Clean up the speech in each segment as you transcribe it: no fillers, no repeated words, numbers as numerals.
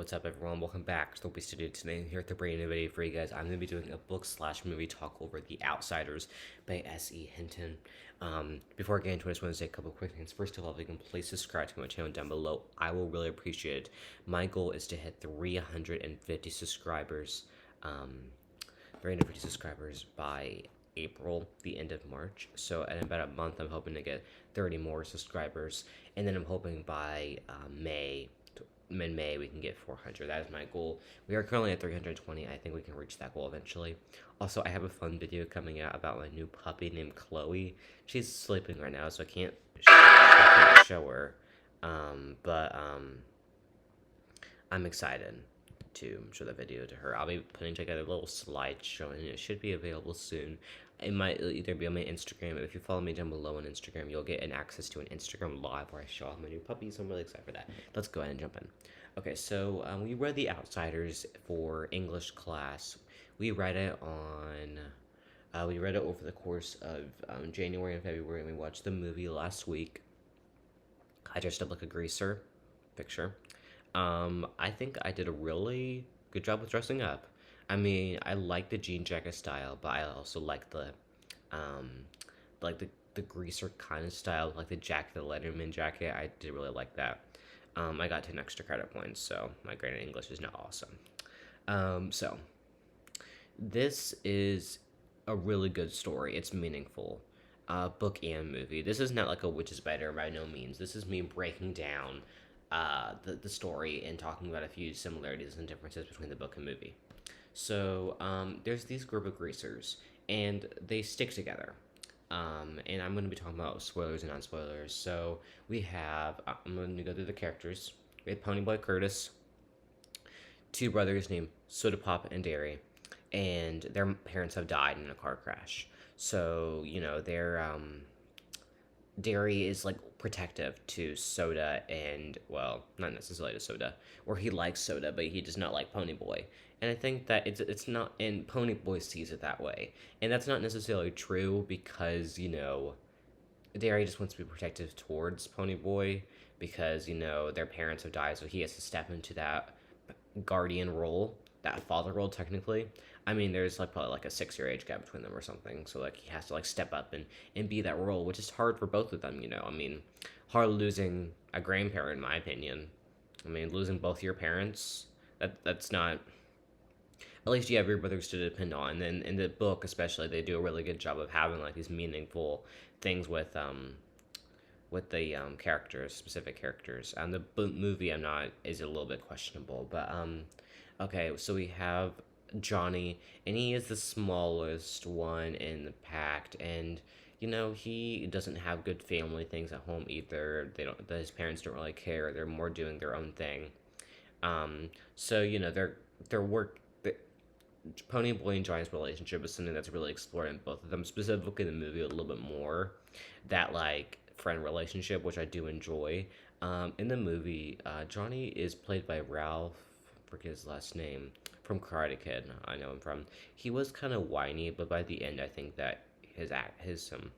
what's up everyone? Welcome back to the Wee Studio. Today I'm here with a brand new video for you guys. I'm going to be doing a book/movie talk over The Outsiders by S.E. Hinton. Before I get into it, I just want to say a couple quick things. First of all, if you can please subscribe to my channel down below, I will really appreciate it. My goal is to hit 350 subscribers, 350 subscribers by April, the end of March. So in about a month, I'm hoping to get 30 more subscribers, and then I'm hoping by mid-May we can get 400. That is my goal. We are currently at 320. I think we can reach that goal eventually. Also, I have a fun video coming out about my new puppy named Chloe. She's sleeping right now, so I can't show her. But I'm excited to show the video to her. I'll be putting together a little slideshow, and it should be available soon. It might either be on my Instagram. If you follow me down below on Instagram, you'll get an access to an Instagram live where I show off my new puppy, so I'm really excited for that. Let's go ahead and jump in. Okay, so we read The Outsiders for English class. We read it over the course of January and February, and we watched the movie last week. I dressed up like a greaser. Picture. I think I did a really good job with dressing up. I mean, I like the jean jacket style, but I also like the greaser kind of style, like the jacket, the Letterman jacket. I did really like that. I got 10 extra credit points, so my grade in English is now awesome. So this is a really good story. It's meaningful. Book and movie. This is not like a Witch's Biter by no means. This is me breaking down the story and talking about a few similarities and differences between the book and movie. So there's these group of greasers, and they stick together. And I'm going to be talking about spoilers and non-spoilers. So we have, I'm going to go through the characters. We have Ponyboy Curtis, two brothers named Soda Pop and Derry, and their parents have died in a car crash. So, you know, Derry is like protective to Soda and, well, not necessarily to Soda, or he likes Soda, but he does not like Ponyboy. And I think that it's not, and Ponyboy sees it that way. And that's not necessarily true because, you know, Derry just wants to be protective towards Ponyboy because, you know, their parents have died, so he has to step into that guardian role, that father role technically. I mean, there's like probably like a 6-year age gap between them or something, so like he has to like step up and be that role, which is hard for both of them, you know. I mean, hard losing a grandparent in my opinion. I mean, losing both your parents, that's not, at least you have your brothers to depend on. And in the book especially, they do a really good job of having like these meaningful things with the characters, specific characters. The movie is a little bit questionable, but okay, so we have Johnny, and he is the smallest one in the pack, and you know, he doesn't have good family things at home either. His parents don't really care. They're more doing their own thing. So you know, Ponyboy and Johnny's relationship is something that's really explored in both of them, specifically in the movie a little bit more. That like friend relationship, which I do enjoy. In the movie, Johnny is played by Ralph, I forget his last name, from Karate Kid. I know him from. He was kind of whiny, but by the end, I think that his can't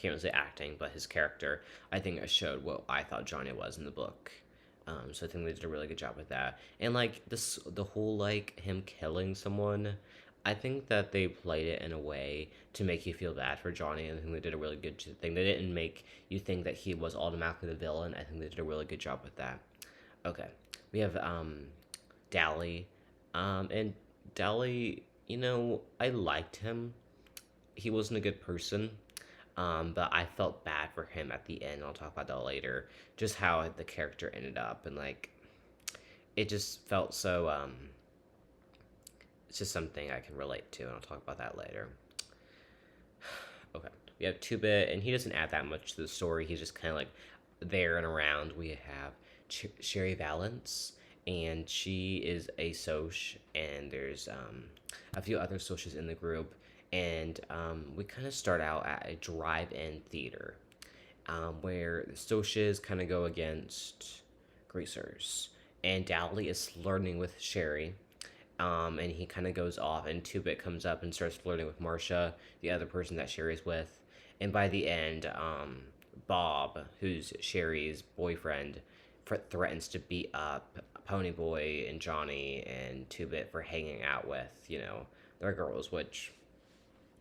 really say acting, but his character, I think I showed what I thought Johnny was in the book. So I think they did a really good job with that. And like the whole like him killing someone, I think that they played it in a way to make you feel bad for Johnny. I think they did a really good thing. They didn't make you think that he was automatically the villain. I think they did a really good job with that. Okay, we have Dally, and Dally. You know, I liked him. He wasn't a good person. But I felt bad for him at the end. I'll talk about that later. Just how the character ended up, and like, it just felt so. It's just something I can relate to, and I'll talk about that later. Okay, we have 2-Bit, and he doesn't add that much to the story. He's just kind of like there and around. We have Sherry Valance, and she is a soc, and there's a few other socials in the group. And we kind of start out at a drive-in theater where the socias kind of go against greasers. And Dally is flirting with Sherry, and he kind of goes off, and 2-Bit comes up and starts flirting with Marcia, the other person that Sherry's with. And by the end, Bob, who's Sherry's boyfriend, threatens to beat up Ponyboy and Johnny and Two Bit for hanging out with, their girls, which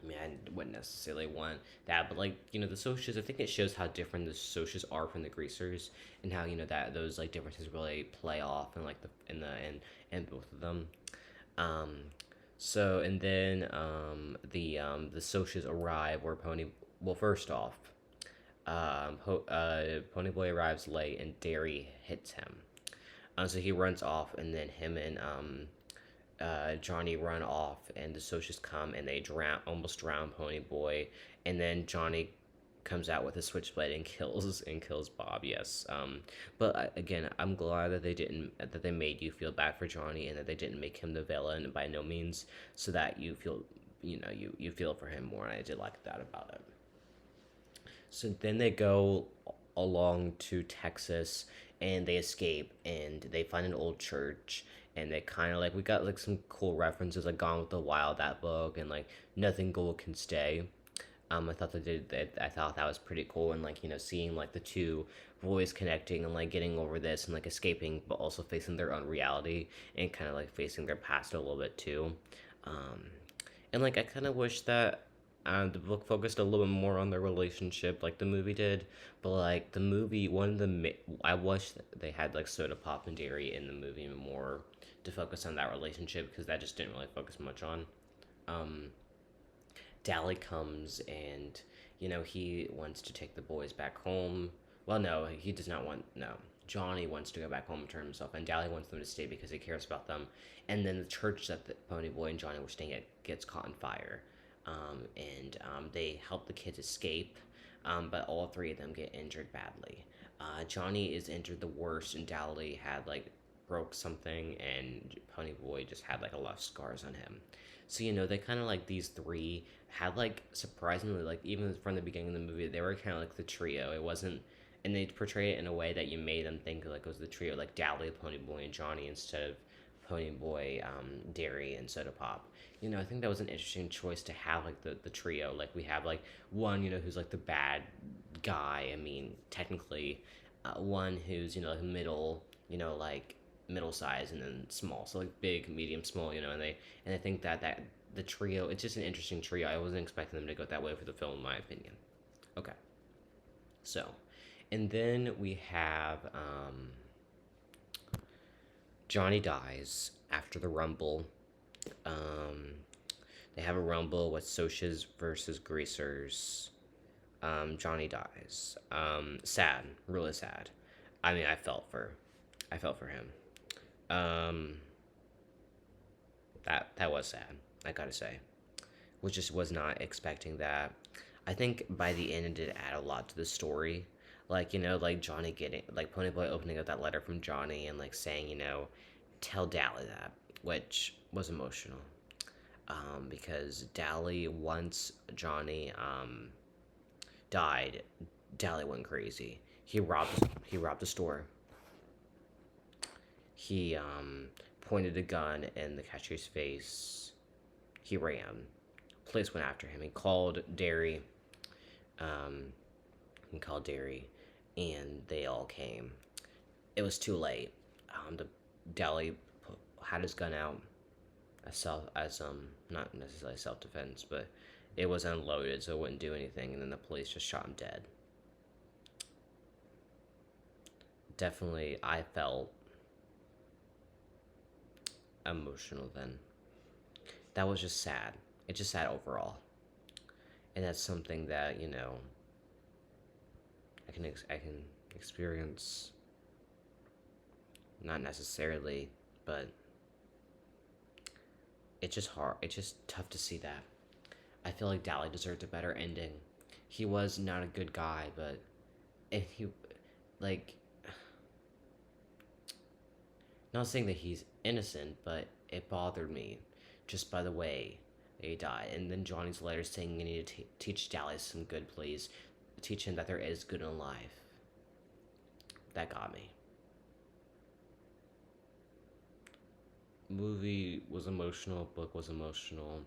I mean, I wouldn't necessarily want that, but like the socials, I think it shows how different the socials are from the greasers, and how that those like differences really play off in like in both of them. Um, so and then the socials arrive where Pony. Well, first off, Ponyboy arrives late and Derry hits him. So he runs off, and then him and Johnny run off, and the socials come and they almost drown Ponyboy, and then Johnny comes out with a switchblade and kills Bob. Yes, but again, I'm glad that they made you feel bad for Johnny, and that they didn't make him the villain by no means, so that you feel you feel for him more, and I did like that about it. So then they go along to Texas and they escape and they find an old church, and they kind of like we got like some cool references like Gone with the Wild, that book, and like Nothing Gold Can Stay. I thought they did that. I thought that was pretty cool, and like seeing like the two boys connecting and like getting over this and like escaping, but also facing their own reality and kind of like facing their past a little bit too. Um, and like I kind of wish that the book focused a little bit more on their relationship, like the movie did. But like the movie, I wish that they had like Soda Pop and Dairy in the movie more to focus on that relationship, because that just didn't really focus much on. Um, Dally comes and he wants to take the boys back home. Well, no, he does not want no. Johnny wants to go back home and turn himself, and Dally wants them to stay because he cares about them. And then the church that the Pony Boy and Johnny were staying at gets caught on fire, and they help the kids escape, but all three of them get injured badly. Johnny is injured the worst, and Dally had like broke something, and Pony Boy just had like a lot of scars on him. So they kind of like these three had like surprisingly like even from the beginning of the movie they were kind of like the trio. It wasn't, and they portray it in a way that you made them think like it was the trio, like Dally, Pony Boy, and Johnny instead of Pony Boy, Dairy, and Soda Pop. I think that was an interesting choice to have like the trio. Like we have like one who's like the bad guy. I mean technically, one who's like middle, like middle size, and then small, so like big, medium, small, and I think that the trio, it's just an interesting trio. I wasn't expecting them to go that way for the film, in my opinion. Okay, so and then we have Johnny dies after the rumble. um, they have a rumble with Socias versus Greasers. Johnny dies. Sad, really sad. I mean, I felt for him. Um, that was sad. I gotta say, which just was not expecting that. I think by the end it did add a lot to the story. Like like Johnny getting like Ponyboy opening up that letter from Johnny and like saying tell Dally that, which was emotional. Because Dally, once Johnny died, Dally went crazy. He robbed a store. He pointed a gun in the cashier's face. He ran. Police went after him. Um, he called Derry, and they all came. It was too late. The Dally had his gun out as not necessarily self defense, but it was unloaded, so it wouldn't do anything. And then the police just shot him dead. Definitely, I felt emotional then. That was just sad. It's just sad overall, and that's something that I can experience. Not necessarily, but it's just hard. It's just tough to see that. I feel like Dally deserved a better ending. He was not a good guy, but and he like not saying that he's innocent, but it bothered me just by the way that he died. And then Johnny's letter saying you need to teach Dally some good, please. Teach him that there is good in life. That got me. Movie was emotional, book was emotional.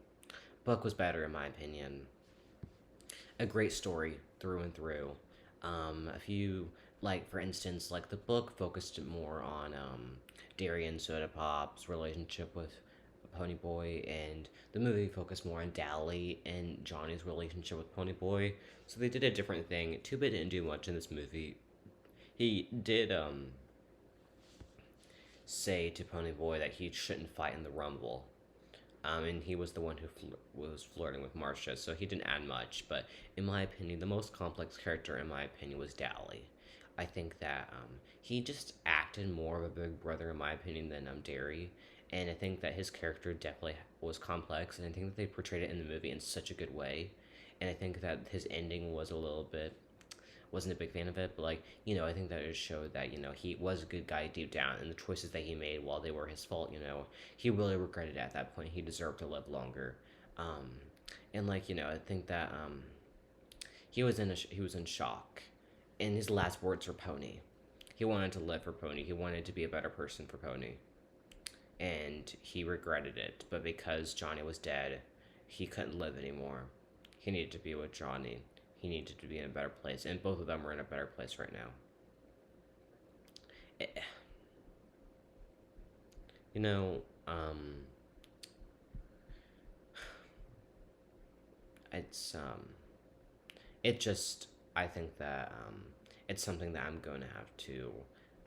Book was better in my opinion. A great story through and through. A few like for instance, like the book focused more on Derry and Soda Pop's relationship with Ponyboy, and the movie focused more on Dally and Johnny's relationship with Ponyboy. So they did a different thing. Two-Bit didn't do much in this movie. He did say to Ponyboy that he shouldn't fight in the Rumble. And he was the one who was flirting with Marcia, so he didn't add much. But in my opinion, the most complex character, in my opinion, was Dally. I think that he just acted more of a big brother, in my opinion, than Derry. And I think that his character definitely was complex, and I think that they portrayed it in the movie in such a good way. And I think that his ending was a little bit wasn't a big fan of it, but like I think that it showed that he was a good guy deep down, and the choices that he made, while they were his fault, he really regretted it at that point. He deserved to live longer, um, and like I think that he was in shock, and his last words were Pony. He wanted to live for Pony. He wanted to be a better person for Pony, and he regretted it. But because Johnny was dead, he couldn't live anymore. He needed to be with Johnny. He needed to be in a better place, and both of them are in a better place right now. It, you know, it's it just I think that it's something that I'm going to have to.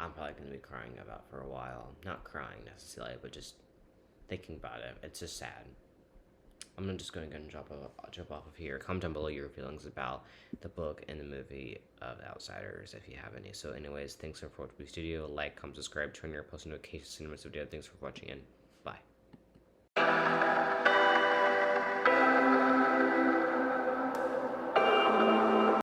I'm probably going to be crying about for a while. Not crying necessarily, but just thinking about it. It's just sad. I'm just going to go and jump off of here. Comment down below your feelings about the book and the movie of Outsiders, if you have any. So, anyways, thanks for watching the studio. Like, comment, subscribe, turn your post notifications to the video. Thanks for watching, and bye.